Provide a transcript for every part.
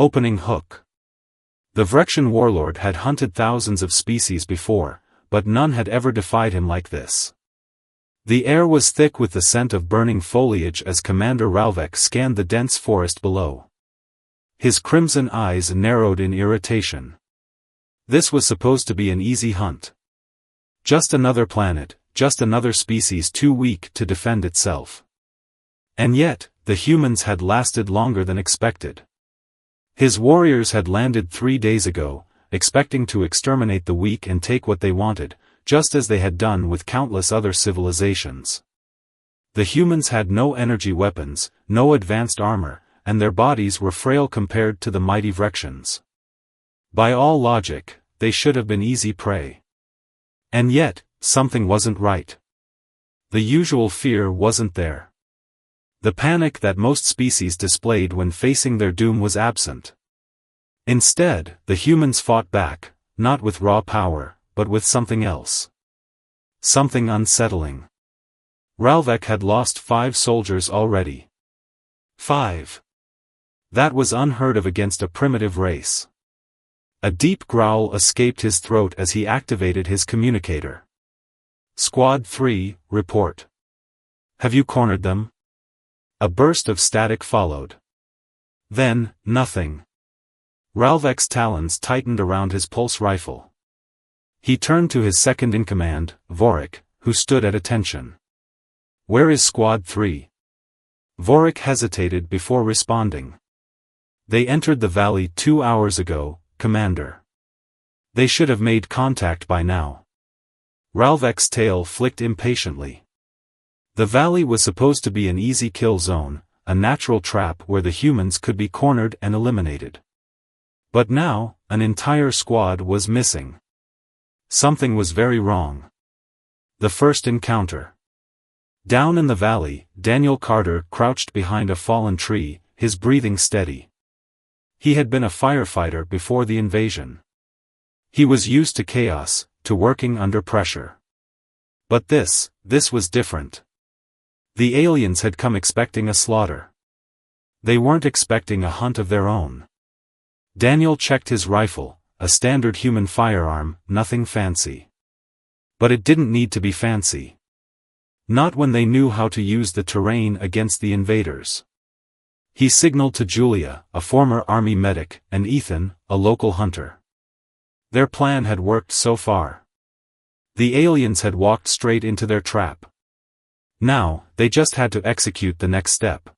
Opening hook. The Vrexian warlord had hunted thousands of species before, but none had ever defied him like this. The air was thick with the scent of burning foliage as Commander Ralvek scanned the dense forest below. His crimson eyes narrowed in irritation. This was supposed to be an easy hunt. Just another planet, just another species too weak to defend itself. And yet, the humans had lasted longer than expected. His warriors had landed 3 days ago, expecting to exterminate the weak and take what they wanted, just as they had done with countless other civilizations. The humans had no energy weapons, no advanced armor, and their bodies were frail compared to the mighty Vrexians. By all logic, they should have been easy prey. And yet, something wasn't right. The usual fear wasn't there. The panic that most species displayed when facing their doom was absent. Instead, the humans fought back, not with raw power, but with something else. Something unsettling. Ralvek had lost 5 soldiers already. 5. That was unheard of against a primitive race. A deep growl escaped his throat as he activated his communicator. Squad 3, report. Have you cornered them? A burst of static followed. Then, nothing. Ralvek's talons tightened around his pulse rifle. He turned to his second-in-command, Vorik, who stood at attention. Where is Squad 3? Vorik hesitated before responding. They entered the valley 2 hours ago, Commander. They should have made contact by now. Ralvek's tail flicked impatiently. The valley was supposed to be an easy kill zone, a natural trap where the humans could be cornered and eliminated. But now, an entire squad was missing. Something was very wrong. The first encounter. Down in the valley, Daniel Carter crouched behind a fallen tree, his breathing steady. He had been a firefighter before the invasion. He was used to chaos, to working under pressure. But this was different. The aliens had come expecting a slaughter. They weren't expecting a hunt of their own. Daniel checked his rifle, a standard human firearm, nothing fancy. But it didn't need to be fancy. Not when they knew how to use the terrain against the invaders. He signaled to Julia, a former army medic, and Ethan, a local hunter. Their plan had worked so far. The aliens had walked straight into their trap. Now, they just had to execute the next step.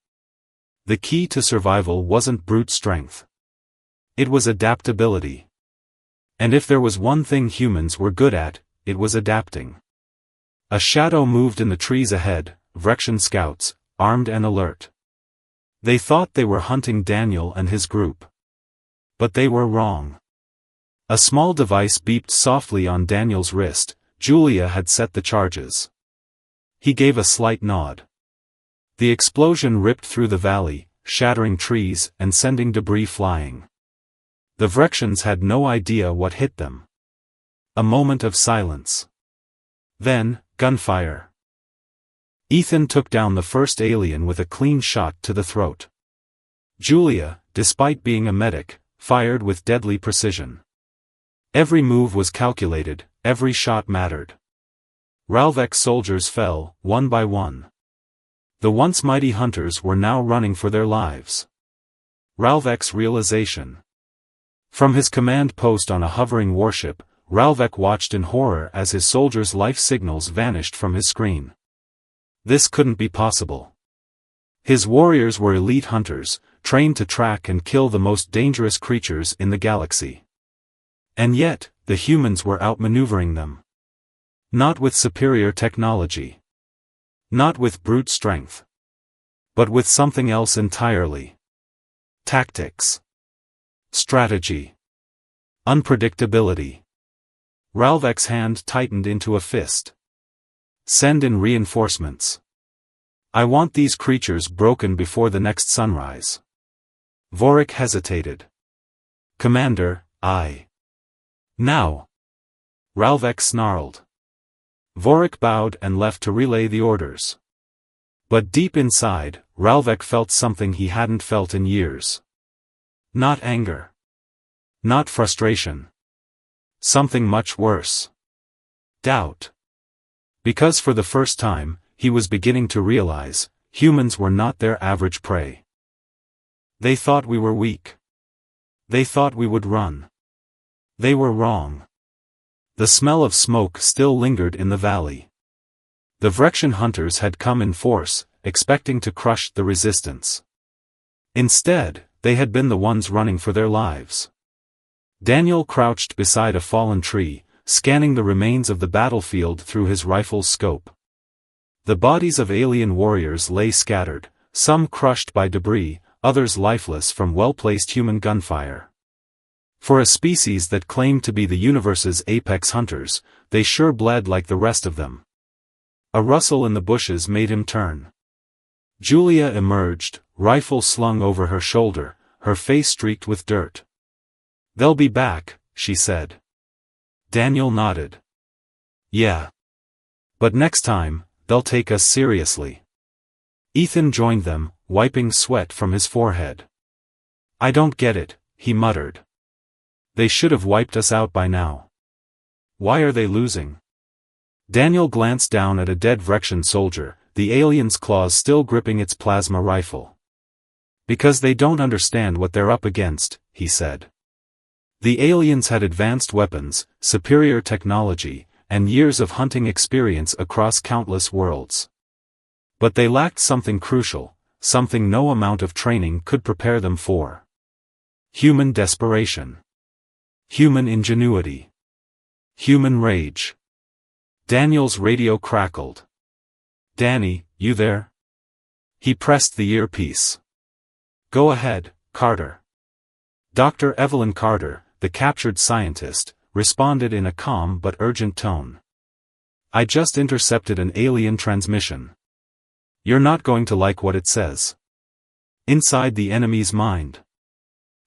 The key to survival wasn't brute strength. It was adaptability. And if there was one thing humans were good at, it was adapting. A shadow moved in the trees ahead, Vrexian scouts, armed and alert. They thought they were hunting Daniel and his group. But they were wrong. A small device beeped softly on Daniel's wrist. Julia had set the charges. He gave a slight nod. The explosion ripped through the valley, shattering trees and sending debris flying. The Vrexians had no idea what hit them. A moment of silence. Then, gunfire. Ethan took down the first alien with a clean shot to the throat. Julia, despite being a medic, fired with deadly precision. Every move was calculated, every shot mattered. Ralvek's soldiers fell, one by one. The once mighty hunters were now running for their lives. Ralvek's realization. From his command post on a hovering warship, Ralvek watched in horror as his soldiers' life signals vanished from his screen. This couldn't be possible. His warriors were elite hunters, trained to track and kill the most dangerous creatures in the galaxy. And yet, the humans were outmaneuvering them. Not with superior technology. Not with brute strength. But with something else entirely. Tactics. Strategy. Unpredictability. Ralvek's hand tightened into a fist. Send in reinforcements. I want these creatures broken before the next sunrise. Vorik hesitated. Commander, Now. Ralvek snarled. Vorik bowed and left to relay the orders. But deep inside, Ralvek felt something he hadn't felt in years. Not anger. Not frustration. Something much worse. Doubt. Because for the first time, he was beginning to realize, humans were not their average prey. They thought we were weak. They thought we would run. They were wrong. The smell of smoke still lingered in the valley. The Vrexian hunters had come in force, expecting to crush the resistance. Instead, they had been the ones running for their lives. Daniel crouched beside a fallen tree, scanning the remains of the battlefield through his rifle's scope. The bodies of alien warriors lay scattered, some crushed by debris, others lifeless from well-placed human gunfire. For a species that claimed to be the universe's apex hunters, they sure bled like the rest of them. A rustle in the bushes made him turn. Julia emerged, rifle slung over her shoulder, her face streaked with dirt. "They'll be back," she said. Daniel nodded. "Yeah. But next time, they'll take us seriously." Ethan joined them, wiping sweat from his forehead. "I don't get it," he muttered. "They should have wiped us out by now. Why are they losing?" Daniel glanced down at a dead Vrexian soldier, the alien's claws still gripping its plasma rifle. "Because they don't understand what they're up against," he said. The aliens had advanced weapons, superior technology, and years of hunting experience across countless worlds. But they lacked something crucial, something no amount of training could prepare them for. Human desperation. Human ingenuity. Human rage. Daniel's radio crackled. "Danny, you there?" He pressed the earpiece. "Go ahead, Carter." Dr. Evelyn Carter, the captured scientist, responded in a calm but urgent tone. "I just intercepted an alien transmission. You're not going to like what it says." Inside the enemy's mind.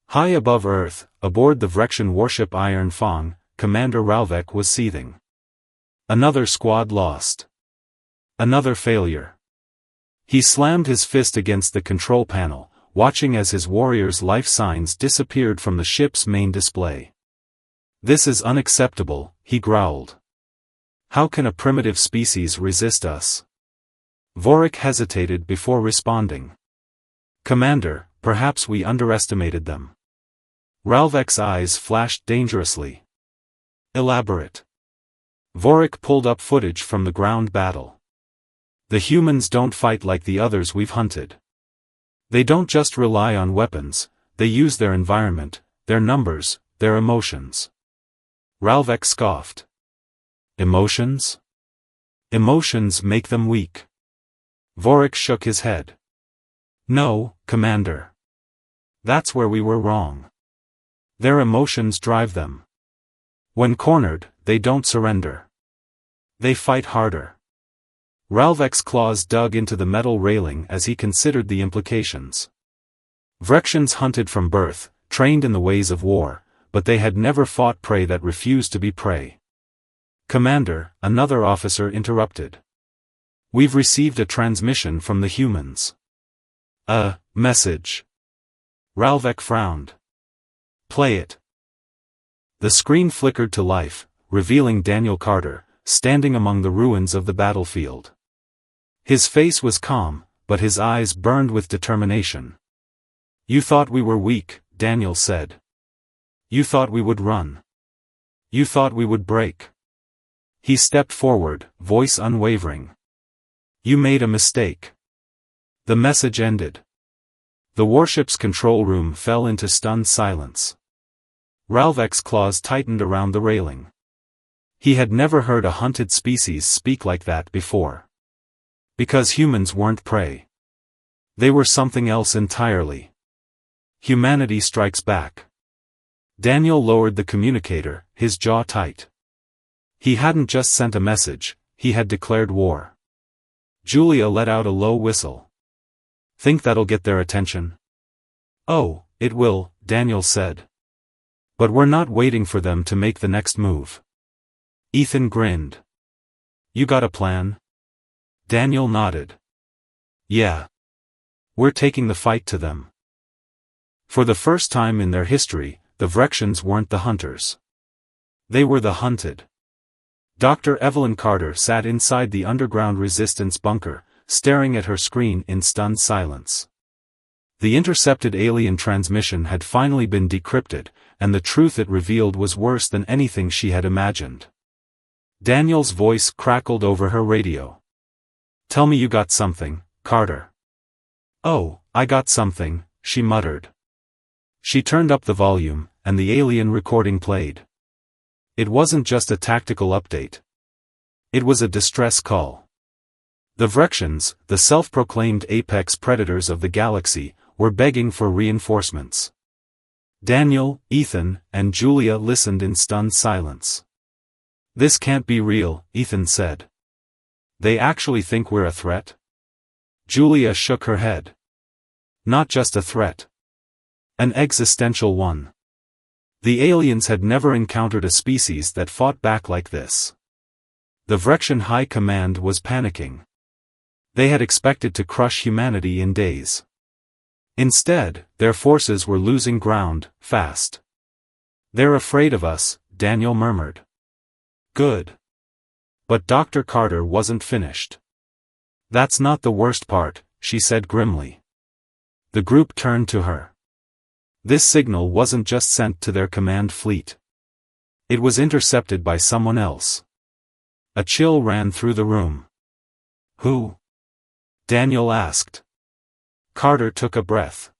High above Earth, aboard the Vrexian warship Iron Fang, Commander Ralvek was seething. Another squad lost. Another failure. He slammed his fist against the control panel, watching as his warriors' life signs disappeared from the ship's main display. "This is unacceptable," he growled. "How can a primitive species resist us?" Vorik hesitated before responding. "Commander, perhaps we underestimated them." Ralvek's eyes flashed dangerously. "Elaborate." Vorik pulled up footage from the ground battle. "The humans don't fight like the others we've hunted. They don't just rely on weapons, they use their environment, their numbers, their emotions." Ralvek scoffed. "Emotions? Emotions make them weak." Vorik shook his head. "No, Commander. That's where we were wrong. Their emotions drive them. When cornered, they don't surrender. They fight harder." Ralvek's claws dug into the metal railing as he considered the implications. Vrexians hunted from birth, trained in the ways of war, but they had never fought prey that refused to be prey. "Commander," another officer interrupted. "We've received a transmission from the humans." "A message." Ralvek frowned. "Play it." The screen flickered to life, revealing Daniel Carter, standing among the ruins of the battlefield. His face was calm, but his eyes burned with determination. "You thought we were weak," Daniel said. "You thought we would run. You thought we would break." He stepped forward, voice unwavering. "You made a mistake." The message ended. The warship's control room fell into stunned silence. Ralvek's claws tightened around the railing. He had never heard a hunted species speak like that before. Because humans weren't prey. They were something else entirely. Humanity strikes back. Daniel lowered the communicator, his jaw tight. He hadn't just sent a message, he had declared war. Julia let out a low whistle. "Think that'll get their attention?" "Oh, it will," Daniel said. "But we're not waiting for them to make the next move." Ethan grinned. "You got a plan?" Daniel nodded. "Yeah. We're taking the fight to them." For the first time in their history, the Vrexians weren't the hunters. They were the hunted. Dr. Evelyn Carter sat inside the underground resistance bunker, staring at her screen in stunned silence. The intercepted alien transmission had finally been decrypted, and the truth it revealed was worse than anything she had imagined. Daniel's voice crackled over her radio. "Tell me you got something, Carter." "Oh, I got something," she muttered. She turned up the volume, and the alien recording played. It wasn't just a tactical update. It was a distress call. The Vrexians, the self-proclaimed apex predators of the galaxy, were begging for reinforcements. Daniel, Ethan, and Julia listened in stunned silence. "This can't be real," Ethan said. "They actually think we're a threat?" Julia shook her head. "Not just a threat. An existential one." The aliens had never encountered a species that fought back like this. The Vrexian High Command was panicking. They had expected to crush humanity in days. Instead, their forces were losing ground, fast. "They're afraid of us," Daniel murmured. "Good." But Dr. Carter wasn't finished. "That's not the worst part," she said grimly. The group turned to her. This signal wasn't just sent to their command fleet. It was intercepted by someone else. A chill ran through the room. "Who?" Daniel asked. Carter took a breath.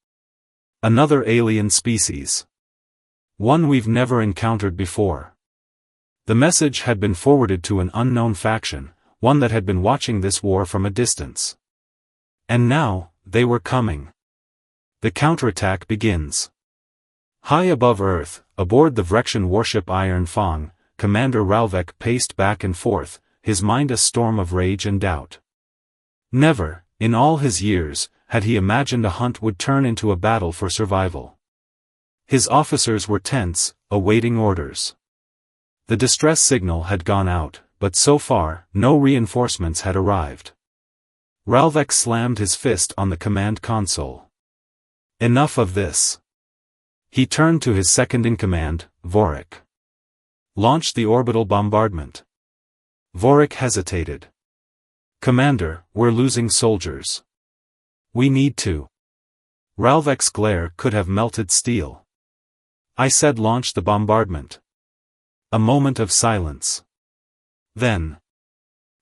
"Another alien species. One we've never encountered before." The message had been forwarded to an unknown faction, one that had been watching this war from a distance. And now, they were coming. The counterattack begins. High above Earth, aboard the Vrexian warship Iron Fang, Commander Ralvek paced back and forth, his mind a storm of rage and doubt. Never, in all his years, had he imagined a hunt would turn into a battle for survival. His officers were tense, awaiting orders. The distress signal had gone out, but so far, no reinforcements had arrived. Ralvek slammed his fist on the command console. Enough of this. He turned to his second-in-command, Vorik. "Launch the orbital bombardment." Vorik hesitated. "Commander, we're losing soldiers. We need to." Ralvek's glare could have melted steel. "I said launch the bombardment." A moment of silence. Then,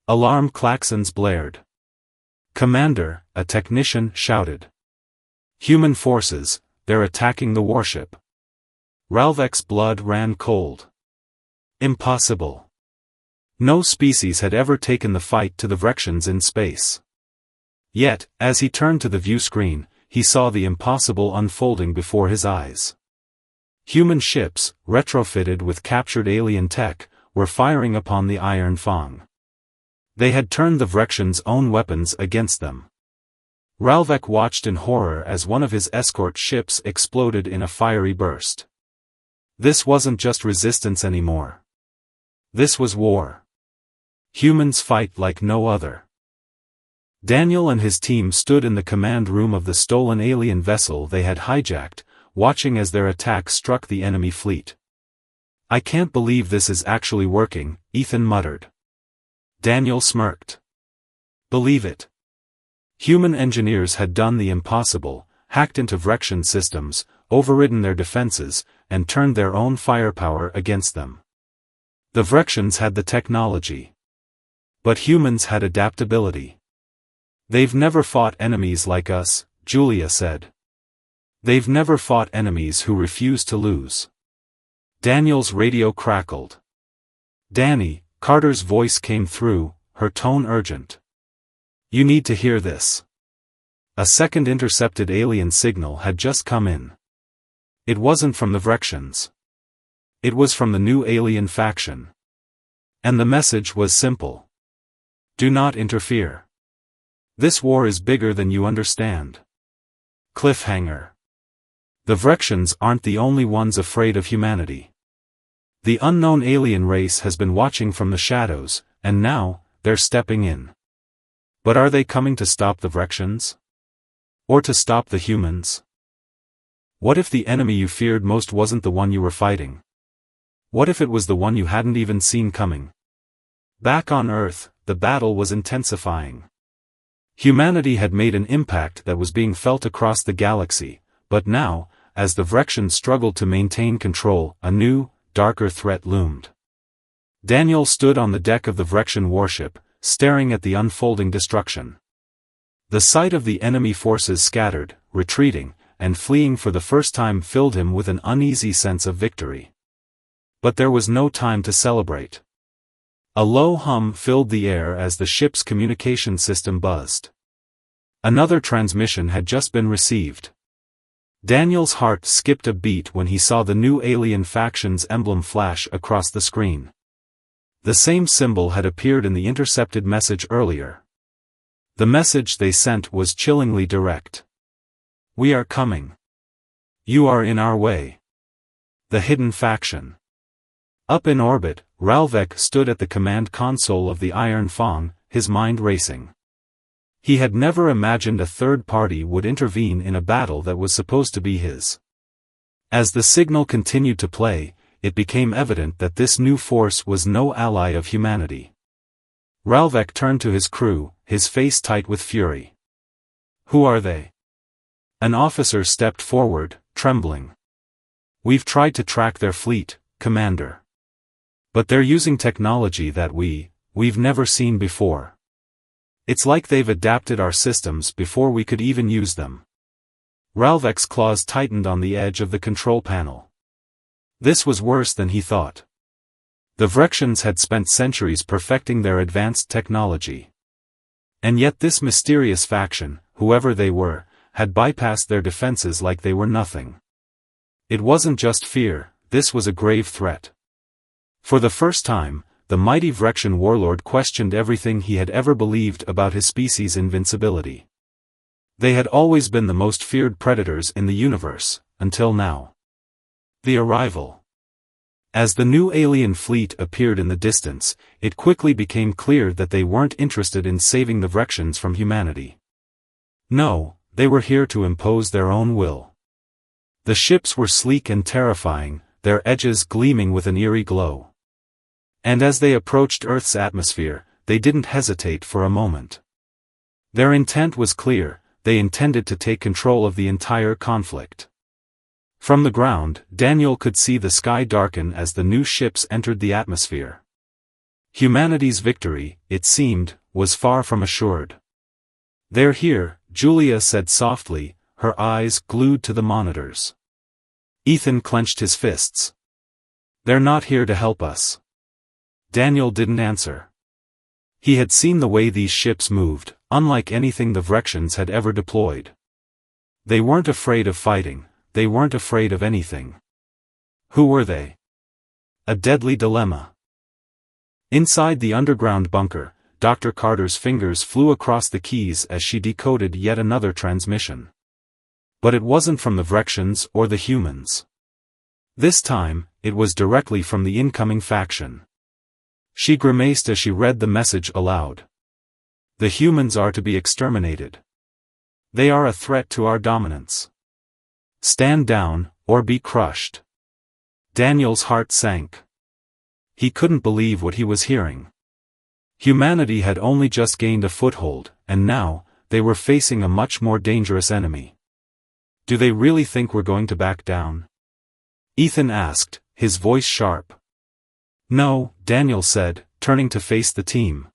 alarm klaxons blared. "Commander," a technician shouted. "Human forces, they're attacking the warship." Ralvek's blood ran cold. Impossible. No species had ever taken the fight to the Vrexians in space. Yet, as he turned to the view screen, he saw the impossible unfolding before his eyes. Human ships, retrofitted with captured alien tech, were firing upon the Iron Fang. They had turned the Vrexians' own weapons against them. Ralvek watched in horror as one of his escort ships exploded in a fiery burst. This wasn't just resistance anymore. This was war. Humans fight like no other. Daniel and his team stood in the command room of the stolen alien vessel they had hijacked, watching as their attack struck the enemy fleet. "I can't believe this is actually working," Ethan muttered. Daniel smirked. "Believe it. Human engineers had done the impossible, hacked into Vrexian systems, overridden their defenses, and turned their own firepower against them. The Vrexians had the technology. But humans had adaptability. They've never fought enemies like us," Julia said. "They've never fought enemies who refuse to lose." Daniel's radio crackled. "Danny," Carter's voice came through, her tone urgent. "You need to hear this." A second intercepted alien signal had just come in. It wasn't from the Vrexians. It was from the new alien faction. And the message was simple. Do not interfere. This war is bigger than you understand. Cliffhanger. The Vrexians aren't the only ones afraid of humanity. The unknown alien race has been watching from the shadows, and now, they're stepping in. But are they coming to stop the Vrexians? Or to stop the humans? What if the enemy you feared most wasn't the one you were fighting? What if it was the one you hadn't even seen coming? Back on Earth, the battle was intensifying. Humanity had made an impact that was being felt across the galaxy, but now, as the Vrexians struggled to maintain control, a new, darker threat loomed. Daniel stood on the deck of the Vrexian warship, staring at the unfolding destruction. The sight of the enemy forces scattered, retreating, and fleeing for the first time filled him with an uneasy sense of victory. But there was no time to celebrate. A low hum filled the air as the ship's communication system buzzed. Another transmission had just been received. Daniel's heart skipped a beat when he saw the new alien faction's emblem flash across the screen. The same symbol had appeared in the intercepted message earlier. The message they sent was chillingly direct. "We are coming. You are in our way." The hidden faction. Up in orbit, Ralvek stood at the command console of the Iron Fang, his mind racing. He had never imagined a third party would intervene in a battle that was supposed to be his. As the signal continued to play, it became evident that this new force was no ally of humanity. Ralvek turned to his crew, his face tight with fury. "Who are they?" An officer stepped forward, trembling. "We've tried to track their fleet, Commander. But they're using technology that we've never seen before. It's like they've adapted our systems before we could even use them." Ralvek's claws tightened on the edge of the control panel. This was worse than he thought. The Vrexians had spent centuries perfecting their advanced technology. And yet this mysterious faction, whoever they were, had bypassed their defenses like they were nothing. It wasn't just fear, this was a grave threat. For the first time, the mighty Vrexian warlord questioned everything he had ever believed about his species' invincibility. They had always been the most feared predators in the universe, until now. The arrival. As the new alien fleet appeared in the distance, it quickly became clear that they weren't interested in saving the Vrexians from humanity. No, they were here to impose their own will. The ships were sleek and terrifying, their edges gleaming with an eerie glow. And as they approached Earth's atmosphere, they didn't hesitate for a moment. Their intent was clear, they intended to take control of the entire conflict. From the ground, Daniel could see the sky darken as the new ships entered the atmosphere. Humanity's victory, it seemed, was far from assured. "They're here," Julia said softly, her eyes glued to the monitors. Ethan clenched his fists. "They're not here to help us." Daniel didn't answer. He had seen the way these ships moved, unlike anything the Vrexians had ever deployed. They weren't afraid of fighting, they weren't afraid of anything. Who were they? A deadly dilemma. Inside the underground bunker, Dr. Carter's fingers flew across the keys as she decoded yet another transmission. But it wasn't from the Vrexians or the humans. This time, it was directly from the incoming faction. She grimaced as she read the message aloud. "The humans are to be exterminated. They are a threat to our dominance. Stand down, or be crushed." Daniel's heart sank. He couldn't believe what he was hearing. Humanity had only just gained a foothold, and now, they were facing a much more dangerous enemy. "Do they really think we're going to back down?" Ethan asked, his voice sharp. "No," Daniel said, turning to face the team.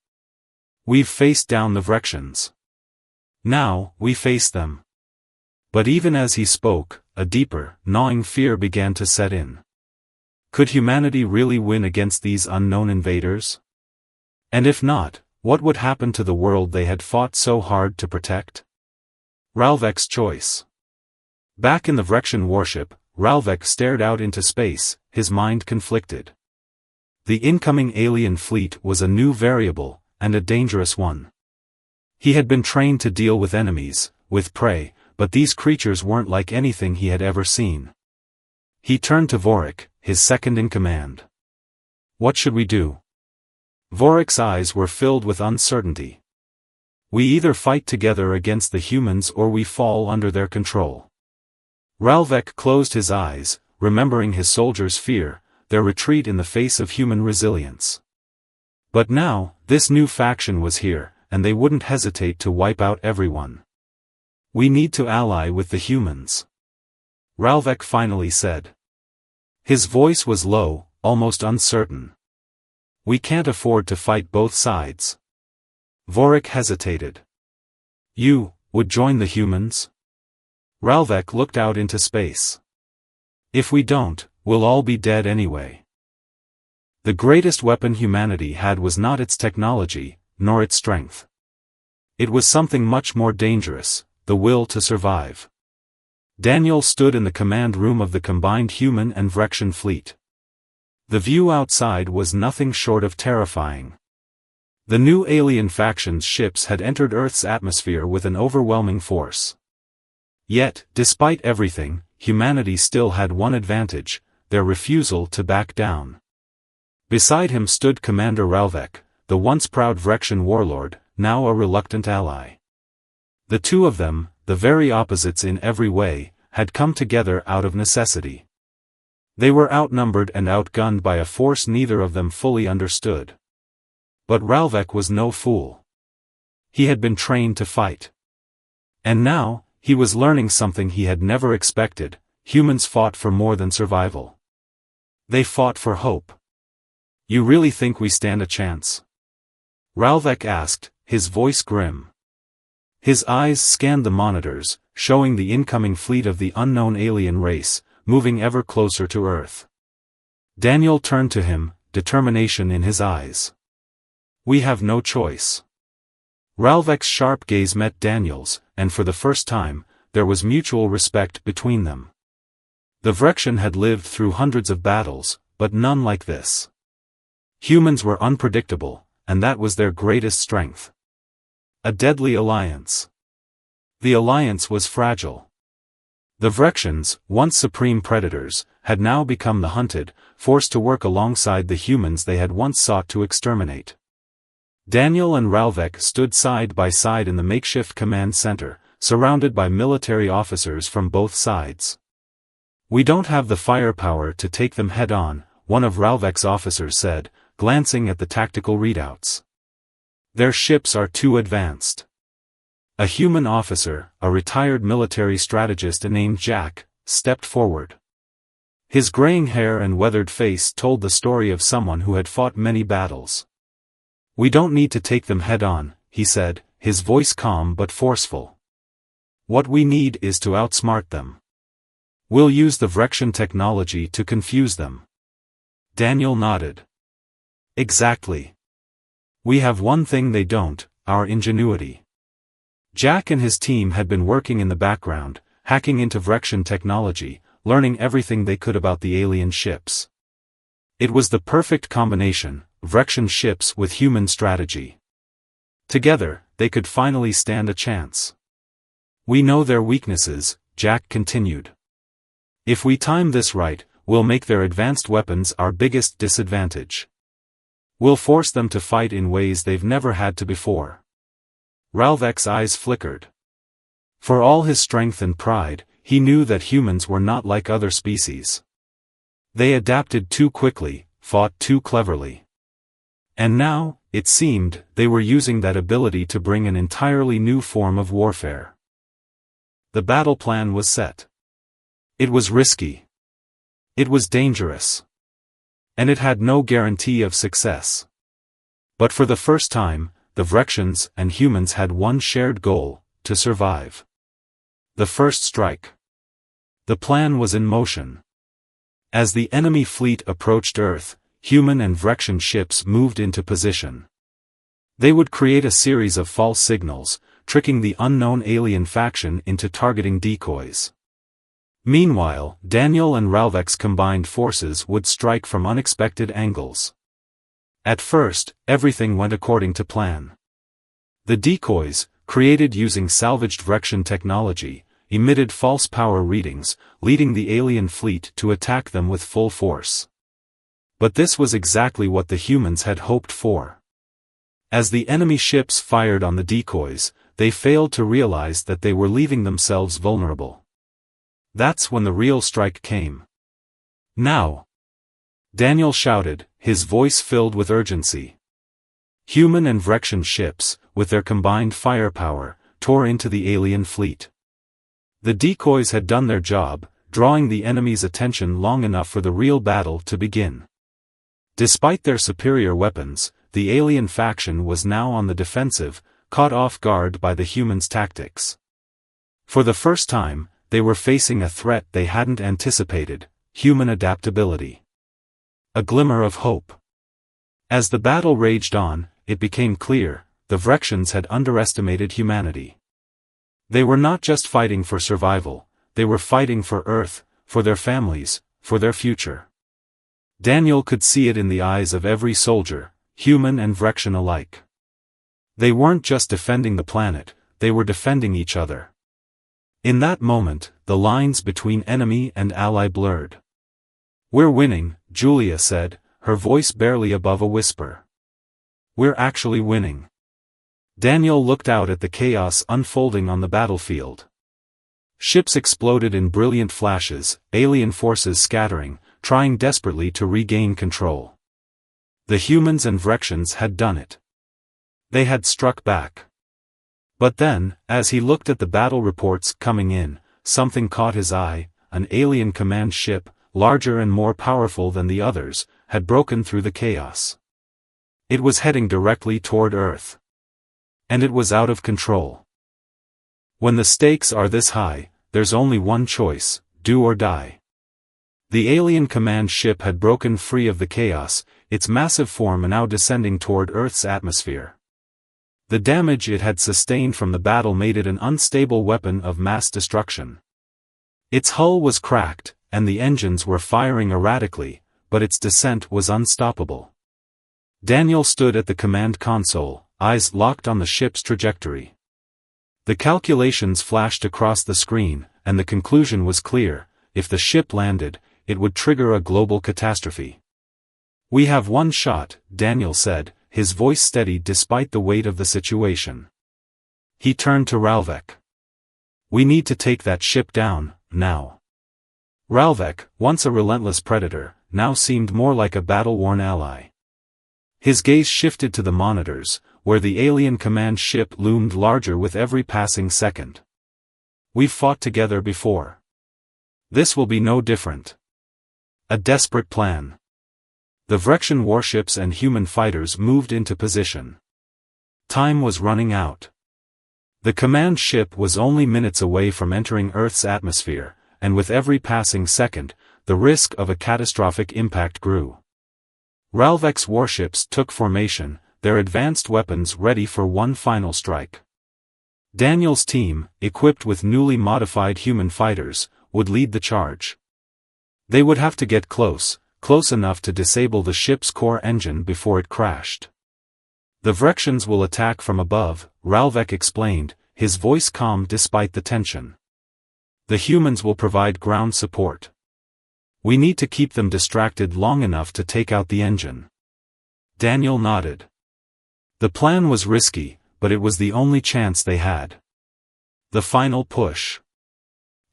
"We've faced down the Vrexians. Now, we face them." But even as he spoke, a deeper, gnawing fear began to set in. Could humanity really win against these unknown invaders? And if not, what would happen to the world they had fought so hard to protect? Ralvek's choice. Back in the Vrexian warship, Ralvek stared out into space, his mind conflicted. The incoming alien fleet was a new variable, and a dangerous one. He had been trained to deal with enemies, with prey, but these creatures weren't like anything he had ever seen. He turned to Vorik, his second-in-command. "What should we do?" Vorik's eyes were filled with uncertainty. "We either fight together against the humans or we fall under their control. Ralvek closed his eyes, remembering his soldiers' fear, their retreat in the face of human resilience. But now, this new faction was here, and they wouldn't hesitate to wipe out everyone. "We need to ally with the humans," Ralvek finally said. His voice was low, almost uncertain. "We can't afford to fight both sides." Vorik hesitated. "You would join the humans?" Ralvek looked out into space. "If we don't, we'll all be dead anyway." The greatest weapon humanity had was not its technology, nor its strength. It was something much more dangerous, the will to survive. Daniel stood in the command room of the combined human and Vrexian fleet. The view outside was nothing short of terrifying. The new alien faction's ships had entered Earth's atmosphere with an overwhelming force. Yet, despite everything, humanity still had one advantage: their refusal to back down. Beside him stood Commander Ralvek, the once proud Vrexian warlord, now a reluctant ally. The two of them, the very opposites in every way, had come together out of necessity. They were outnumbered and outgunned by a force neither of them fully understood. But Ralvek was no fool. He had been trained to fight. And now, he was learning something he had never expected: humans fought for more than survival. They fought for hope. "You really think we stand a chance?" Ralvek asked, his voice grim. His eyes scanned the monitors, showing the incoming fleet of the unknown alien race, moving ever closer to Earth. Daniel turned to him, determination in his eyes. "We have no choice." Ralvek's sharp gaze met Daniel's, and for the first time, there was mutual respect between them. The Vrexian had lived through hundreds of battles, but none like this. Humans were unpredictable, and that was their greatest strength. A deadly alliance. The alliance was fragile. The Vrexians, once supreme predators, had now become the hunted, forced to work alongside the humans they had once sought to exterminate. Daniel and Ralvek stood side by side in the makeshift command center, surrounded by military officers from both sides. "We don't have the firepower to take them head-on," one of Ralvek's officers said, glancing at the tactical readouts. "Their ships are too advanced." A human officer, a retired military strategist named Jack, stepped forward. His graying hair and weathered face told the story of someone who had fought many battles. "We don't need to take them head-on," he said, his voice calm but forceful. "What we need is to outsmart them. We'll use the Vrexian technology to confuse them." Daniel nodded. "Exactly. We have one thing they don't: our ingenuity." Jack and his team had been working in the background, hacking into Vrexian technology, learning everything they could about the alien ships. It was the perfect combination: Vrexian ships with human strategy. Together, they could finally stand a chance. "We know their weaknesses," Jack continued. "If we time this right, we'll make their advanced weapons our biggest disadvantage. We'll force them to fight in ways they've never had to before." Ralvek's eyes flickered. For all his strength and pride, he knew that humans were not like other species. They adapted too quickly, fought too cleverly. And now, it seemed, they were using that ability to bring an entirely new form of warfare. The battle plan was set. It was risky. It was dangerous. And it had no guarantee of success. But for the first time, the Vrexians and humans had one shared goal: to survive. The first strike. The plan was in motion. As the enemy fleet approached Earth, human and Vrexian ships moved into position. They would create a series of false signals, tricking the unknown alien faction into targeting decoys. Meanwhile, Daniel and Ralvek's combined forces would strike from unexpected angles. At first, everything went according to plan. The decoys, created using salvaged Vrexian technology, emitted false power readings, leading the alien fleet to attack them with full force. But this was exactly what the humans had hoped for. As the enemy ships fired on the decoys, they failed to realize that they were leaving themselves vulnerable. That's when the real strike came. Now! Daniel shouted, his voice filled with urgency. Human and Vrexian ships, with their combined firepower, tore into the alien fleet. The decoys had done their job, drawing the enemy's attention long enough for the real battle to begin. Despite their superior weapons, the alien faction was now on the defensive, caught off guard by the humans' tactics. For the first time, they were facing a threat they hadn't anticipated: human adaptability. A glimmer of hope. As the battle raged on, it became clear, the Vrexians had underestimated humanity. They were not just fighting for survival, they were fighting for Earth, for their families, for their future. Daniel could see it in the eyes of every soldier, human and Vrexian alike. They weren't just defending the planet, they were defending each other. In that moment, the lines between enemy and ally blurred. "We're winning," Julia said, her voice barely above a whisper. "We're actually winning." Daniel looked out at the chaos unfolding on the battlefield. Ships exploded in brilliant flashes, alien forces scattering, trying desperately to regain control. The humans and Vrexians had done it. They had struck back. But then, as he looked at the battle reports coming in, something caught his eye: an alien command ship, larger and more powerful than the others, had broken through the chaos. It was heading directly toward Earth. And it was out of control. When the stakes are this high, there's only one choice: do or die. The alien command ship had broken free of the chaos, its massive form now descending toward Earth's atmosphere. The damage it had sustained from the battle made it an unstable weapon of mass destruction. Its hull was cracked, and the engines were firing erratically, but its descent was unstoppable. Daniel stood at the command console, eyes locked on the ship's trajectory. The calculations flashed across the screen, and the conclusion was clear: if the ship landed, it would trigger a global catastrophe. "We have one shot," Daniel said, his voice steady despite the weight of the situation. He turned to Ralvek. "We need to take that ship down, now." Ralvek, once a relentless predator, now seemed more like a battle-worn ally. His gaze shifted to the monitors, where the alien command ship loomed larger with every passing second. "We've fought together before. This will be no different." A desperate plan. The Vrexian warships and human fighters moved into position. Time was running out. The command ship was only minutes away from entering Earth's atmosphere, and with every passing second, the risk of a catastrophic impact grew. Ralvek's warships took formation, their advanced weapons ready for one final strike. Daniel's team, equipped with newly modified human fighters, would lead the charge. They would have to get close enough to disable the ship's core engine before it crashed. "The Vrexians will attack from above," Ralvek explained, his voice calm despite the tension. "The humans will provide ground support. We need to keep them distracted long enough to take out the engine." Daniel nodded. The plan was risky, but it was the only chance they had. The final push.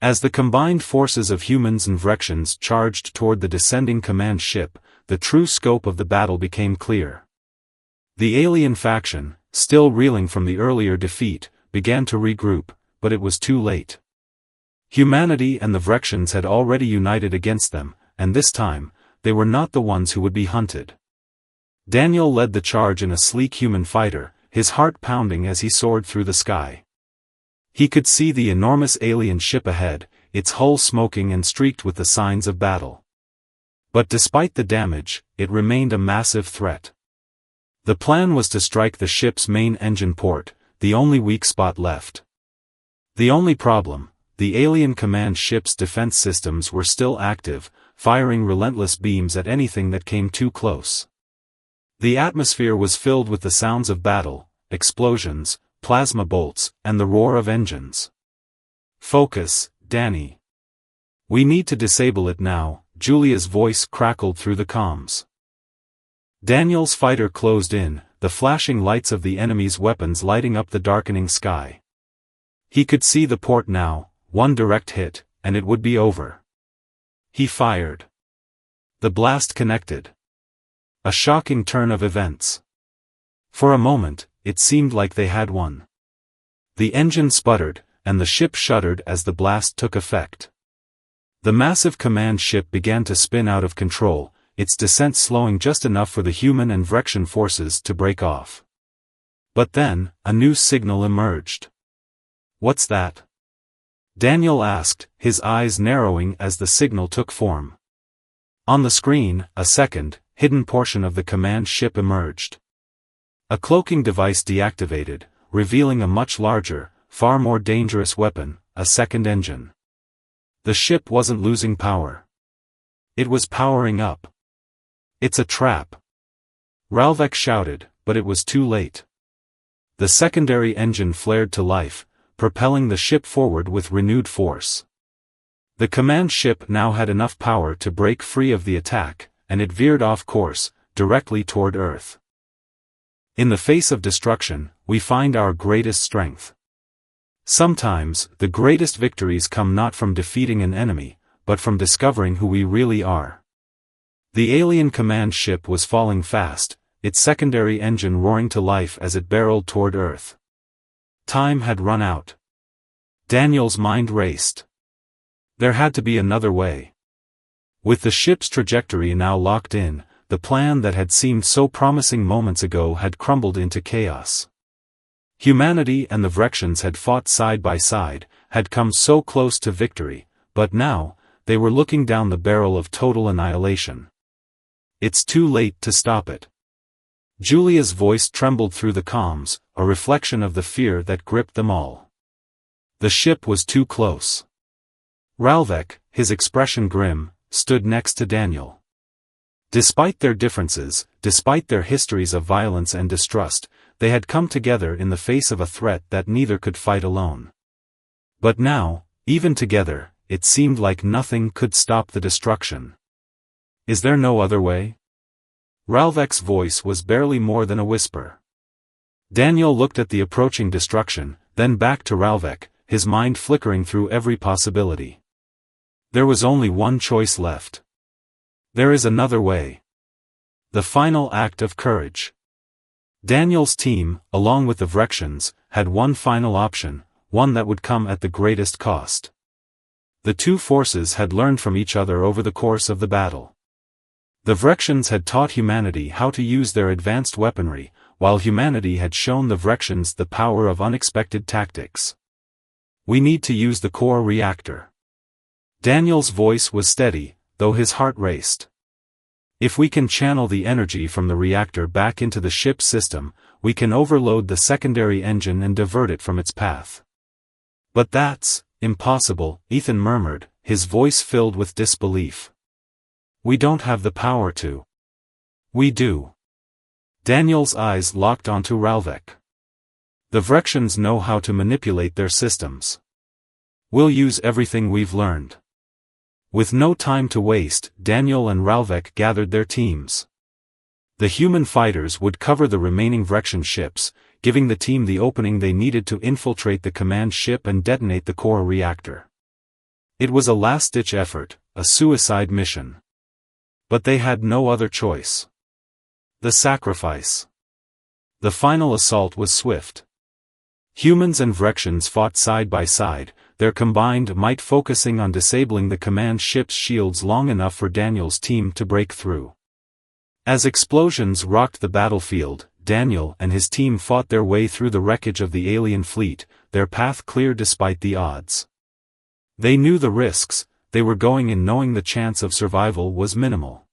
As the combined forces of humans and Vrexians charged toward the descending command ship, the true scope of the battle became clear. The alien faction, still reeling from the earlier defeat, began to regroup, but it was too late. Humanity and the Vrexians had already united against them, and this time, they were not the ones who would be hunted. Daniel led the charge in a sleek human fighter, his heart pounding as he soared through the sky. He could see the enormous alien ship ahead, its hull smoking and streaked with the signs of battle. But despite the damage, it remained a massive threat. The plan was to strike the ship's main engine port, the only weak spot left. The only problem: the alien command ship's defense systems were still active, firing relentless beams at anything that came too close. The atmosphere was filled with the sounds of battle: explosions, plasma bolts, and the roar of engines. "Focus, Danny. We need to disable it now," Julia's voice crackled through the comms. Daniel's fighter closed in, the flashing lights of the enemy's weapons lighting up the darkening sky. He could see the port now: one direct hit, and it would be over. He fired. The blast connected. A shocking turn of events. For a moment, it seemed like they had won. The engine sputtered, and the ship shuddered as the blast took effect. The massive command ship began to spin out of control, its descent slowing just enough for the human and Vrexian forces to break off. But then, a new signal emerged. "What's that?" Daniel asked, his eyes narrowing as the signal took form. On the screen, a second, hidden portion of the command ship emerged. A cloaking device deactivated, revealing a much larger, far more dangerous weapon, a second engine. The ship wasn't losing power. It was powering up. "It's a trap!" Ralvek shouted, but it was too late. The secondary engine flared to life, propelling the ship forward with renewed force. The command ship now had enough power to break free of the attack, and it veered off course, directly toward Earth. In the face of destruction, we find our greatest strength. Sometimes, the greatest victories come not from defeating an enemy, but from discovering who we really are. The alien command ship was falling fast, its secondary engine roaring to life as it barreled toward Earth. Time had run out. Daniel's mind raced. There had to be another way. With the ship's trajectory now locked in, the plan that had seemed so promising moments ago had crumbled into chaos. Humanity and the Vrexians had fought side by side, had come so close to victory, but now, they were looking down the barrel of total annihilation. It's too late to stop it. Julia's voice trembled through the comms, a reflection of the fear that gripped them all. The ship was too close. Ralvek, his expression grim, stood next to Daniel. Despite their differences, despite their histories of violence and distrust, they had come together in the face of a threat that neither could fight alone. But now, even together, it seemed like nothing could stop the destruction. "Is there no other way?" Ralvek's voice was barely more than a whisper. Daniel looked at the approaching destruction, then back to Ralvek, his mind flickering through every possibility. There was only one choice left. There is another way. The final act of courage. Daniel's team, along with the Vrexians, had one final option, one that would come at the greatest cost. The two forces had learned from each other over the course of the battle. The Vrexians had taught humanity how to use their advanced weaponry, while humanity had shown the Vrexians the power of unexpected tactics. "We need to use the core reactor." Daniel's voice was steady, though his heart raced. "If we can channel the energy from the reactor back into the ship's system, we can overload the secondary engine and divert it from its path." "But that's impossible," Ethan murmured, his voice filled with disbelief. "We don't have the power to." "We do." Daniel's eyes locked onto Ralvek. "The Vrexians know how to manipulate their systems. We'll use everything we've learned." With no time to waste, Daniel and Ralvek gathered their teams. The human fighters would cover the remaining Vrexian ships, giving the team the opening they needed to infiltrate the command ship and detonate the core reactor. It was a last-ditch effort, a suicide mission. But they had no other choice. The sacrifice. The final assault was swift. Humans and Vrexians fought side by side, their combined might focusing on disabling the command ship's shields long enough for Daniel's team to break through. As explosions rocked the battlefield, Daniel and his team fought their way through the wreckage of the alien fleet, their path clear despite the odds. They knew the risks, they were going in knowing the chance of survival was minimal.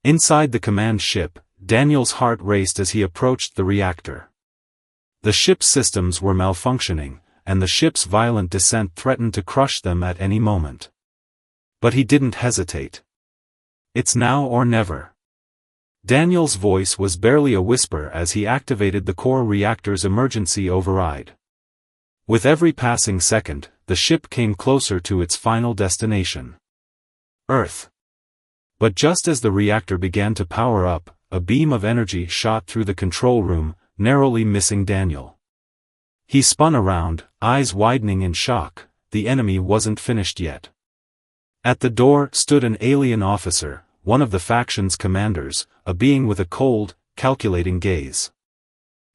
Inside the command ship, Daniel's heart raced as he approached the reactor. The ship's systems were malfunctioning, and the ship's violent descent threatened to crush them at any moment. But he didn't hesitate. "It's now or never." Daniel's voice was barely a whisper as he activated the core reactor's emergency override. With every passing second, the ship came closer to its final destination. Earth. But just as the reactor began to power up, a beam of energy shot through the control room, narrowly missing Daniel. He spun around, eyes widening in shock, the enemy wasn't finished yet. At the door stood an alien officer, one of the faction's commanders, a being with a cold, calculating gaze.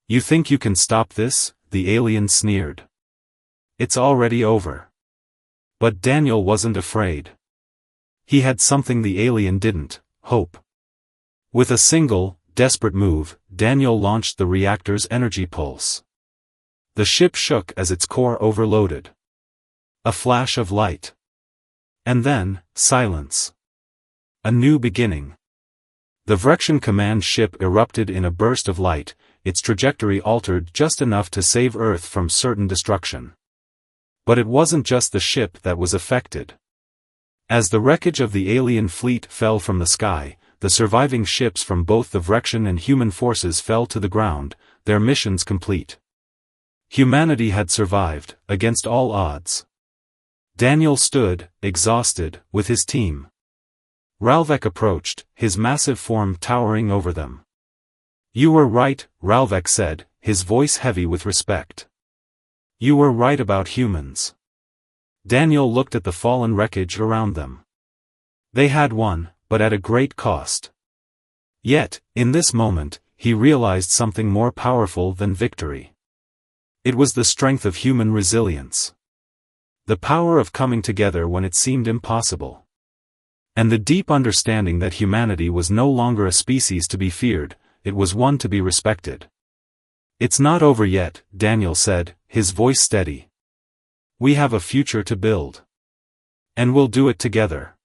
"You think you can stop this?" the alien sneered. "It's already over." But Daniel wasn't afraid. He had something the alien didn't: hope. With a single, desperate move, Daniel launched the reactor's energy pulse. The ship shook as its core overloaded. A flash of light. And then, silence. A new beginning. The Vrection command ship erupted in a burst of light, its trajectory altered just enough to save Earth from certain destruction. But it wasn't just the ship that was affected. As the wreckage of the alien fleet fell from the sky, the surviving ships from both the Vrection and human forces fell to the ground, their missions complete. Humanity had survived, against all odds. Daniel stood, exhausted, with his team. Ralvek approached, his massive form towering over them. "You were right," Ralvek said, his voice heavy with respect. "You were right about humans." Daniel looked at the fallen wreckage around them. They had won, but at a great cost. Yet, in this moment, he realized something more powerful than victory. It was the strength of human resilience. The power of coming together when it seemed impossible. And the deep understanding that humanity was no longer a species to be feared, it was one to be respected. "It's not over yet," Daniel said, his voice steady. "We have a future to build. And we'll do it together."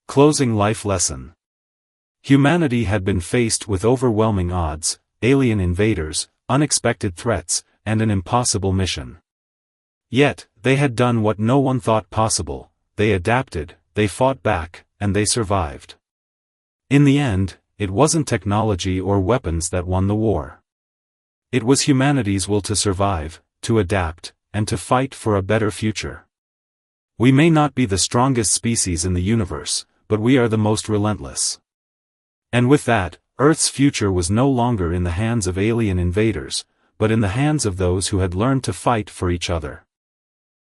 Closing life lesson. Humanity had been faced with overwhelming odds, alien invaders, unexpected threats, and an impossible mission. Yet, they had done what no one thought possible: they adapted, they fought back, and they survived. In the end, it wasn't technology or weapons that won the war. It was humanity's will to survive, to adapt, and to fight for a better future. We may not be the strongest species in the universe, but we are the most relentless. And with that, Earth's future was no longer in the hands of alien invaders, but in the hands of those who had learned to fight for each other.